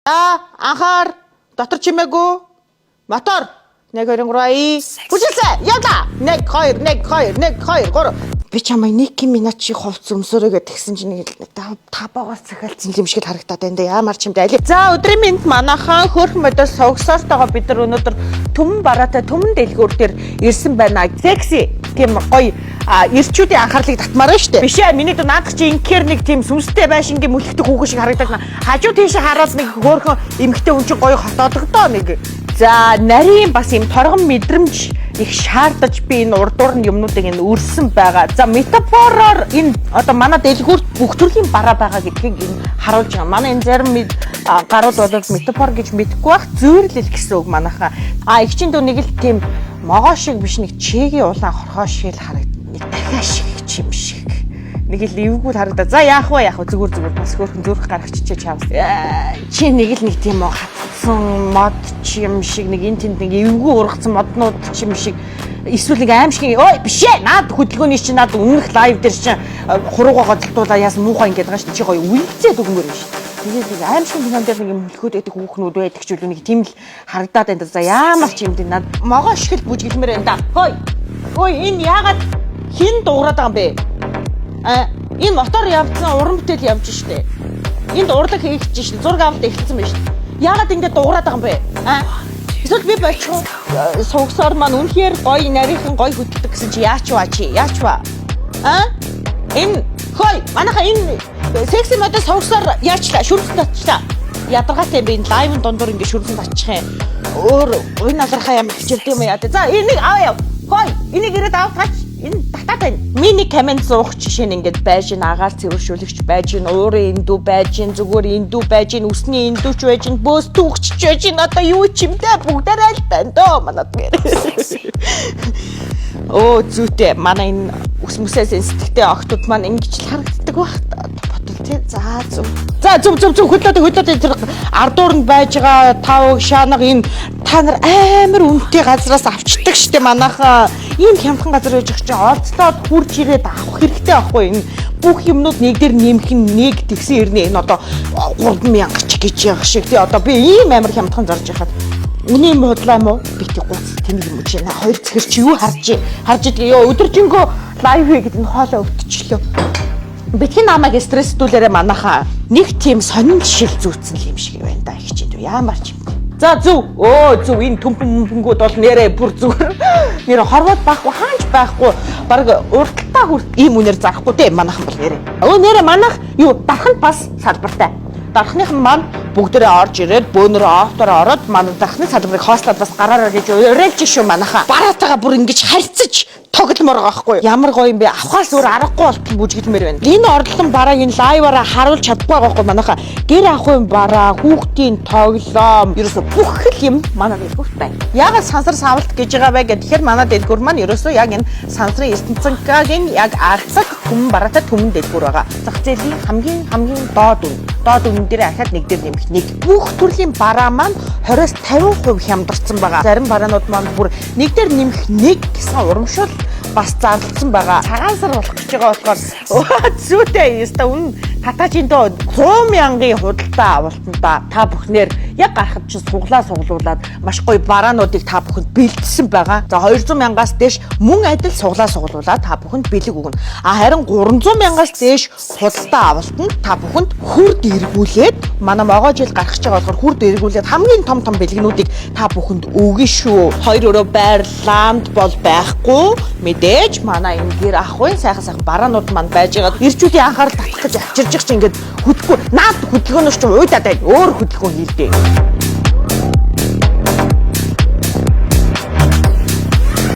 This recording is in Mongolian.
Анхаар дотор чимээгүй мотор 1 2 3 бүжиглээ явла 1 2 1 2 1 2 3 би чамайг Ники Миначи хувцс өмсөөрөө тэгсэн чинь нэг та багаас захиалсан юм шиг харагдаад байна да ямар ч юм даа. За өдрийн мэнд манайхан хөрх модоос согсоортойгоо бид нар өнөөдөр төмөн бараатай төмөн дэлгүүр дээр ирсэн байна. Секси тийм гоё ирчүүдийн анхаарлыг татмаар байна шүү дээ. Биш ээ миний дөө наадах чи ингээр нэг тийм сүмстэй байшингийн мүлхдэг хүүхэн шиг харагдаад байна. Хажуу тийшээ хараад нэг хөөрхөн эмгтэй хүн чинь гоё хотоодогдоо нэг. За нарийн бас юм торгон мэдрэмж их шаардаж би энэ урдуур нь юмнуудыг энэ өрсөн байгаа. За метафороор энэ одоо манай дэлгүүрт бүх төрлийн бараа байгаа гэдгийг энэ харуулж байгаа. Манай энэ зарим гарууд бол метафор гэж мэдэхгүй бах зүйрлэл гэсэн үг манайхаа. Их чинь дөө нэг л тийм могоо шиг биш нэг чигийн улаан хорхоо шиг л харагдана. Нэг дахиа шиг юм шиг. Нэг л эвгүй харагдаа. За яах вэ зүгээр бас хөөрхөн зүрх гаргачихчээ чаавс. Чи нэг л нэг тийм хатсан мод ч юм шиг нэг энэ тэнд нэг эвгүй ургацсан моднууд ч юм шиг эсвэл нэг аимшиг ой биш ээ наад хөдөлгөөний чинь наад өмнөх лайв дээр чинь хуруугаа голдуулаа яасан муухай ингэж байгаа шүү чи гоё үлдцээд өгмөр биш. Тэгээд нэг аимшиг кинон дээр нэг юм хөлхөөд байдаг хүүхнүүд байдаг ч үл нэг тийм л харагдаад байна. За ямар ч юм дий наад могоо шиг л бүжгэлмээр байна да. Ой энэ яагаад хин дуурайд байгаа юм бэ? Энэ мотор явцсан уран бүтээл явж штэ. Энд урлаг хийгдэж штэ. Зураг авалт эхэлсэн байна штэ. Яагаад ингэж дуурайд байгаа юм бэ? Эсвэл би болчихоо сугсаар маань үнэхээр гоё нарийнхан гоё хөдөлдөг гэсэн чи яач ба? Энэ хой манайха энэ секси модос сугсаар яачлаа шүрсэн татчлаа. Ядаргаатай би энэ лайвын дундуур ингэ шүрсэн татчих юм. Өөр энэ алархаа юм хичээлдэг юм яа. За энийг авъя. Хой энийг ирээд аваач. Энэ татаад байна. Мини камент суух жишээ нь ингээд байж ин агаал цэвэршүүлэгч байж ин уурын индүү байж ин зүгээр индүү байж ин үсний индүүч байж ин бөөс түүхч байж ин одоо юу ч юм даа бүгдээрээ л тань доо манад мэр. Оо зүйтэй манай энэ үс мүсээс сэтгтэй охтууд маань ингэж л харагддаг байх бодвол тий. За зүв хөдлөөд тэр ардуур нь байж байгаа тав шаанга энэ та нар амар үнэтэй газраас авчдаг штэ манайхаа ийм хямдхан газар байж байгаа чинь олцлоод хурж ирээд авах хэрэгтэй байхгүй энэ бүх юмнууд нэг дээр нэмэх нь нэг тэгсэн ирнэ энэ одоо 3000 ч гэж яах шиг тий одоо би ийм амар хямдхан зарж яхад үний юм бодлоо юм уу би тий гуц тэмэг юм чи хоёр цэгэр чи юу харж идэх ёо өдөржингөө лайв хийгээд энэ хоолоо өвтчлөө битгий намайг стресстүүлээрээ манайхаа нэг тийм сонин жишэл зүүцсэн юм шиг байна да их чинь ямар ч юм. За зүв энэ төмпөнгүүд бол нэрээ бүр зүгээр нэр хорвоод байхгүй хаанч байхгүй баг урдталтаа хүрт ийм үнээр зарахгүй те манайхан бол нэрээ. Нэрээ манайх юу дарханд бас салбартай. Дархных нь маань бүгдээрээ орж ирээд бөөнөрөө офтоор ороод манай дархны салбарыг хоослоод бас гараараа гэж уриалж шүү манайхаа. Бараатайгаа бүр ингэж харьцаж тогломоор байгаа байхгүй ямар гоё юм бэ авахаас өөр аргагүй болтол бүжгэлмээр байна. Энэ орлон барааг энэ лайваараа харуулж чадахгүй байгаа байхгүй манайхаа гэр ахын бараа хүүхдийн тоглоом ерөөсө бүх л юм манай дэлгүүрт байна. Яагаад сансар савлт гэж байгаа вэ гэхээр манай дэлгүүр маань ерөөсө яг энэ сансрын ертөнцийн яг арцаг хүмүн бараатай төмөн дэлгүүр байгаа. Зах зээлийн хамгийн доод үнэ дээр ахаад нэг дээр нэмэх нэг бүх төрлийн бараа маань 20-50% хямдарсан байгаа. Зарим бараанууд маань бүр нэг дээр нэмэх нэг гэсэн урамшуул бас зарлсан байгаа. Цагаан сар болох гэж байгаа болохоор зүйтэй яста үнэн татаажийн доо 100,000-ын худалдаа авалтан да та бүхнээр яг гарахад чинь суглуулад маш гоё бараануудыг та бүхэнд бэлдсэн байгаа. За 200,000-аас дээш мөн адил суглуулад та бүхэнд бэлэг өгнө. Харин 300,000-аас дээш худалдаа авалтанд та бүхэнд хүрд эргүүлээд манай могоо жил гарах гэж байгаа болохоор хүрд эргүүлээд хамгийн том бэлгэнүүдийг та бүхэнд өгнө шүү. Хоёр өрөө байр ламд бол байхгүй мэдээж манай энэ гэр ахын сайхан бараанууд маань байж байгаа. Ирчүүдийн анхаарал татах гэж авчирж байгаа чинь ингээд хөдөлгөөн наад хөдөлгөөнөөс ч уйдаад байна. Өөр хөдөлгөөн хийлдэ.